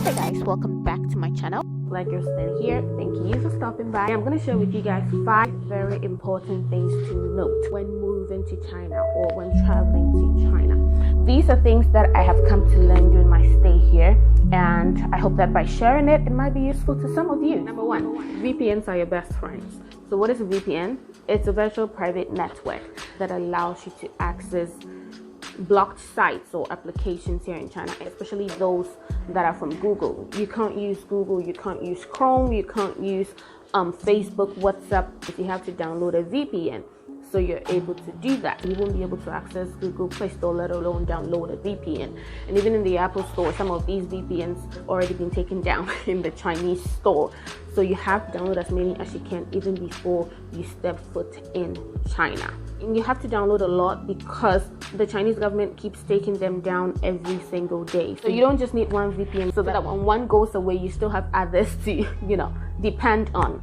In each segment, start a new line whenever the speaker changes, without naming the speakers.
Hey guys, welcome back to my channel.
Blackgirl here. Thank you for stopping by. I'm going to share with you guys 5 very important things to note when moving to China or when traveling to China. These are things that I have come to learn during my stay here, and I hope that by sharing it, it might be useful to some of you. Number 1, VPNs are your best friends. So what is a VPN? It's a virtual private network that allows you to access blocked sites or applications here in China, especially those that are from Google. You can't use Google, you can't use Chrome, you can't use Facebook, WhatsApp if you have to download a VPN. So you're able to do that. You won't be able to access Google Play Store, let alone download a VPN. And even in the Apple Store, some of these VPNs already been taken down in the Chinese store. So you have to download as many as you can even before you step foot in China. And you have to download a lot because the Chinese government keeps taking them down every single day. So you don't just need one VPN so that when one goes away, you still have others to, depend on.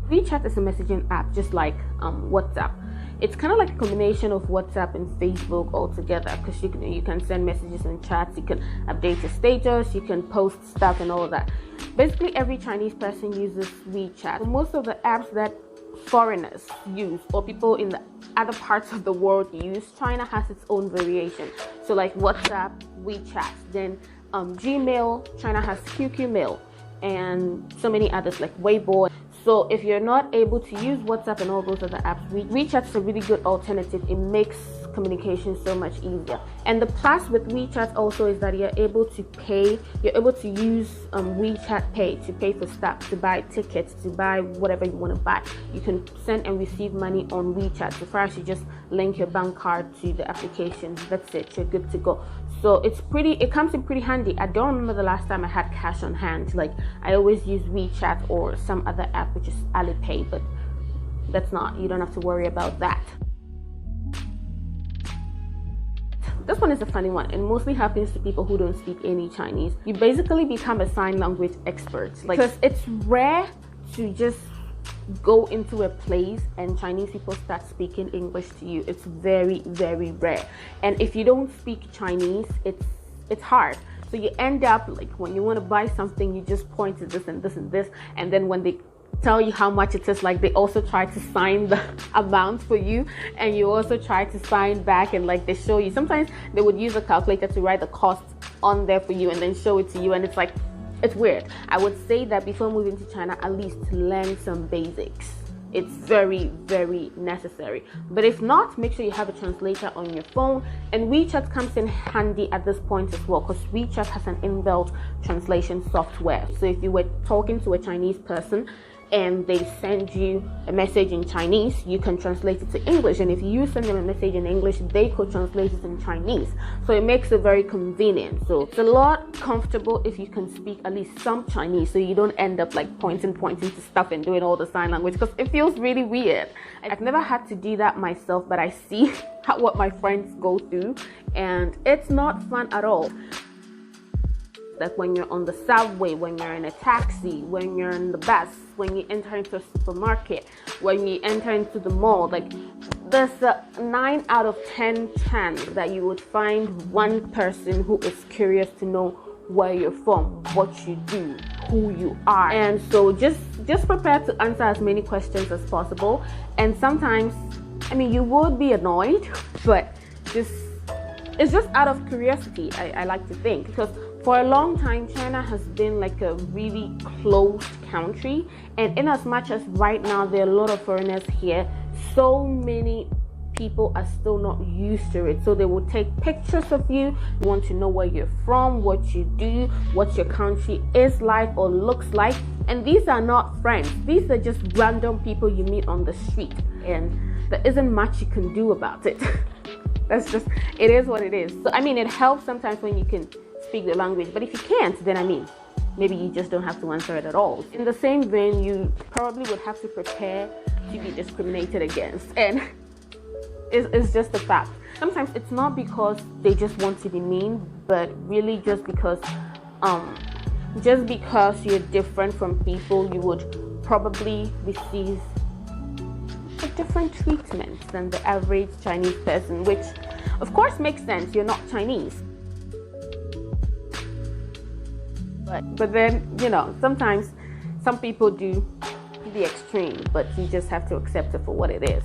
WeChat is a messaging app just like WhatsApp. It's kind of like a combination of WhatsApp and Facebook all together, because you can send messages and chats, you can update your status, you can post stuff and all of that. Basically, every Chinese person uses WeChat. Most of the apps that foreigners use or people in the other parts of the world use, China has its own variation. So like WhatsApp, WeChat, then Gmail, China has QQ Mail, and so many others like Weibo. So if you're not able to use WhatsApp and all those other apps, WeChat's a really good alternative. It makes communication so much easier. And the plus with WeChat also is that you're able to use WeChat Pay to pay for stuff, to buy tickets, to buy whatever you want to buy. You can send and receive money on WeChat. So far as you just link your bank card to the application, that's it, you're good to go. So it comes in pretty handy. I don't remember the last time I had cash on hand. Like, I always use WeChat or some other app, which is Alipay, but you don't have to worry about that. This one is a funny one, and mostly happens to people who don't speak any Chinese. You basically become a sign language expert, because it's rare to just go into a place and Chinese people start speaking English to you. It's very, very rare. And if you don't speak Chinese, it's hard. So you end up like, when you want to buy something, you just point to this and this and this, and then when they tell you how much it is, like, they also try to sign the amount for you, and you also try to sign back, and like, they show you, sometimes they would use a calculator to write the cost on there for you and then show it to you, and it's like, it's weird. I would say that before moving to China, at least learn some basics. It's very, very necessary. But if not, make sure you have a translator on your phone. And WeChat comes in handy at this point as well, because WeChat has an inbuilt translation software. So if you were talking to a Chinese person and they send you a message in Chinese, you can translate it to English. And if you send them a message in English, they could translate it in Chinese. So it makes it very convenient. So it's a lot comfortable if you can speak at least some Chinese, so you don't end up like pointing to stuff and doing all the sign language, because it feels really weird. I've never had to do that myself, but I see what my friends go through, and it's not fun at all. Like when you're on the subway, when you're in a taxi, when you're in the bus, when you enter into a supermarket, when you enter into the mall, like, there's a 9 out of 10 chance that you would find one person who is curious to know where you're from, what you do, who you are. And so just prepare to answer as many questions as possible. And sometimes, you would be annoyed, but it's just out of curiosity, I like to think, because for a long time, China has been like a really closed country, and in as much as right now there are a lot of foreigners here, so many people are still not used to it. So they will take pictures of you, want to know where you're from, what you do, what your country is like or looks like. And these are not friends. These are just random people you meet on the street, and there isn't much you can do about it. It is what it is. So it helps sometimes when you can speak the language, but if you can't, then maybe you just don't have to answer it at all. In the same vein, you probably would have to prepare to be discriminated against, and it's just a fact. Sometimes it's not because they just want to be mean, but really just because you're different from people, you would probably receive a different treatment than the average Chinese person, which of course makes sense. You're not Chinese. But then, you know, sometimes some people do the extreme, but you just have to accept it for what it is.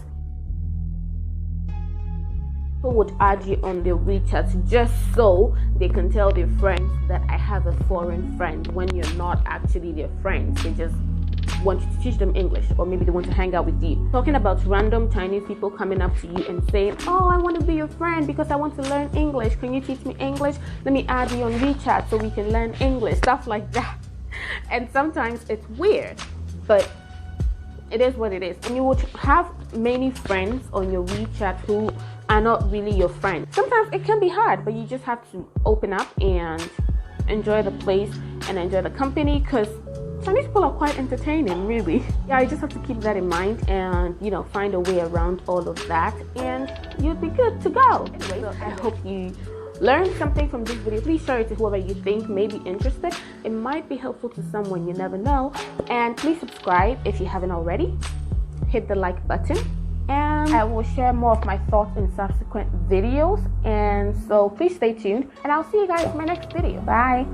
People would add you on their WeChat just so they can tell their friends that I have a foreign friend, when you're not actually their friends. They just want you to teach them English, or maybe they want to hang out with you. Talking about random Chinese people coming up to you and saying, oh, I want to be your friend because I want to learn English. Can you teach me English? Let me add you on WeChat so we can learn English. Stuff like that. And sometimes it's weird, but it is what it is. And you would have many friends on your WeChat who are not really your friends. Sometimes it can be hard, but you just have to open up and enjoy the place and enjoy the company, because Chinese people are quite entertaining, really. Yeah, you just have to keep that in mind and, you know, find a way around all of that, and you'll be good to go. Anyway, so I hope you learned something from this video. Please share it to whoever you think may be interested. It might be helpful to someone, you never know. And please subscribe if you haven't already. Hit the like button, and I will share more of my thoughts in subsequent videos. And so please stay tuned, and I'll see you guys in my next video. Bye.